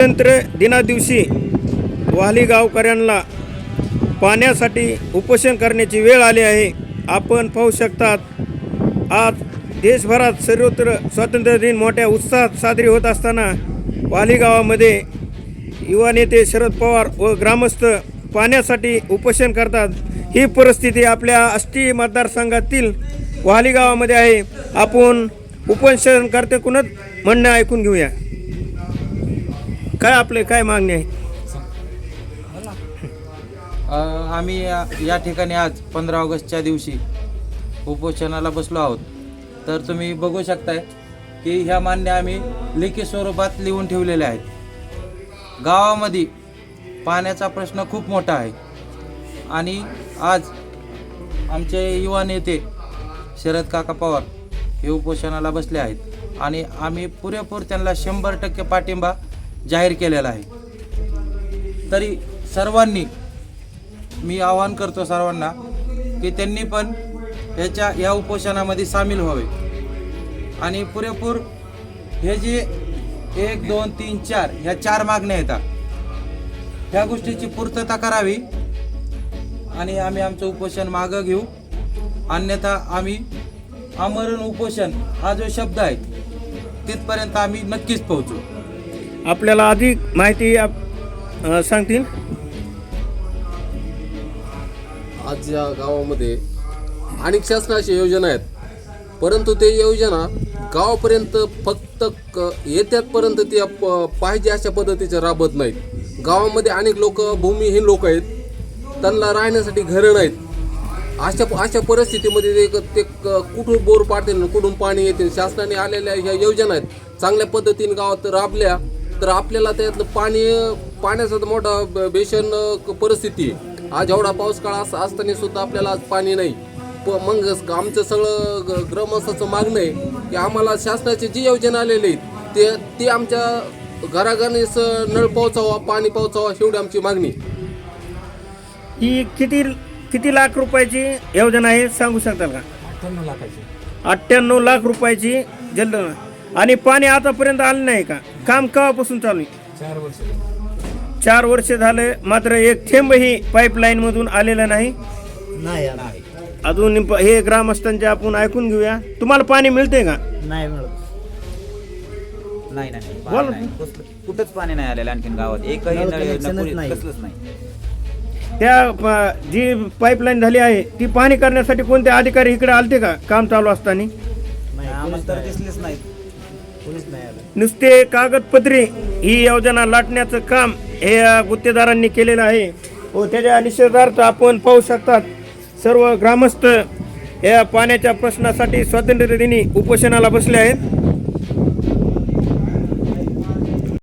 स्वातंत्र्य दिनादिवशी वाली गावकऱ्यांना पाण्यासाठी उपोषण करण्याची वेळ आली आहे। आपण पाहू शकतात आज देशभरात सर्वत्र स्वातंत्र्य दिन मोठ्या उत्साहात साजरी होत असताना वाली गावामध्ये युवा नेते शरद पवार व ग्रामस्थ पाण्यासाठी उपोषण करतात। ही परिस्थिती आपल्या आष्टी मतदारसंघातील वाली गावामध्ये आहे। आपण उपोषण करते कुणच म्हणणं ऐकून घेऊया। काय आपले काय मागणी आहे? आम्ही या ठिकाणी आज 15 ऑगस्टच्या दिवशी उपोषणाला बसलो आहोत। तर तुम्ही बघू शकताय की ह्या मागण्या आम्ही लेखी स्वरूपात लिहून ठेवलेल्या आहेत। गावामध्ये पाण्याचा प्रश्न खूप मोठा आहे आणि आज आमचे युवा नेते शरद काका पवार हे उपोषणाला बसले आहेत आणि आम्ही पुरेपूर त्यांना 100% पाठिंबा जाहीर केलेला आहे। तरी सर्वांनी मी आवाहन करतो सर्वांना की त्यांनी पण या उपोषणामध्ये सामील व्हावे आणि पुरेपूर हे जे 1 2 3 4 ह्या 4 मागण्या येतात ह्या गोष्टीची पूर्तता करावी आणि आम्ही आमचं उपोषण मागं घेऊ। अन्यथा आम्ही आमरण उपोषण हा जो शब्द आहे तिथपर्यंत आम्ही नक्कीच पोहोचू। आपल्याला अधिक माहिती सांगतील? आज या गावामध्ये अनेक शासनाच्या योजना आहेत, परंतु ते योजना गावापर्यंत फक्त येत्यापर्यंत ते पाहिजे अशा पद्धतीचे राबत नाहीत। गावामध्ये अनेक लोक भूमिहीन लोक आहेत, त्यांना राहण्यासाठी घरं नाहीत। अशा परिस्थितीमध्ये ते कुठून बोर पाडतील, कुठून पाणी येतील। शासनाने आलेल्या ह्या योजना आहेत चांगल्या पद्धतीने गावात राबल्या तर आपल्याला त्यातलं पाण्याचा मोठा बेशन परिस्थिती आहे। आज एवढा पाऊस काळ असताना सुद्धा आपल्याला आज पाणी नाही। मग आमचं सगळं ग्रामस्थाचं मागणं आहे की आम्हाला शासनाची जी योजना आलेली आहेत ते आमच्या घराघराने नळ पोहोचावा, पाणी पोहोचावा, एवढी आमची मागणी। ही किती लाख रुपयाची योजना आहे सांगू शकताल का? 98 लाखाची। 98 लाख रुपयाची जल आणि पाणी आतापर्यंत आलं नाही का? काम केव्हापासून चालू आहे? 4 वर्ष। 4 वर्ष झाले मात्र एक थेंबही पाईपलाईन मधून आलेला नाही। अजून हे ग्रामस्थांचे आपण ऐकून घेऊया। तुम्हाला पाणी मिळते का? नाही मिळत। नाही कुठंच पाणी नाही आलेलं आणखीन गावात एकही कसलंच नाही। त्या जी पाईपलाईन झाली आहे ती पाहणी करण्यासाठी कोणते अधिकारी इकडे आलते का काम चालू असताना? आम्हाला तर दिसलेच नाही, कोणीच नाही आलं। नुसते कागदपत्री ही योजना लाटण्याचं काम हे गुत्तेदारांनी केलेलं आहे व त्याच्या निषेधार्थ आपण पाहू शकतात सर्व ग्रामस्थ या पाण्याच्या प्रश्नासाठी स्वातंत्र्य दिनी उपोषणाला बसले आहेत।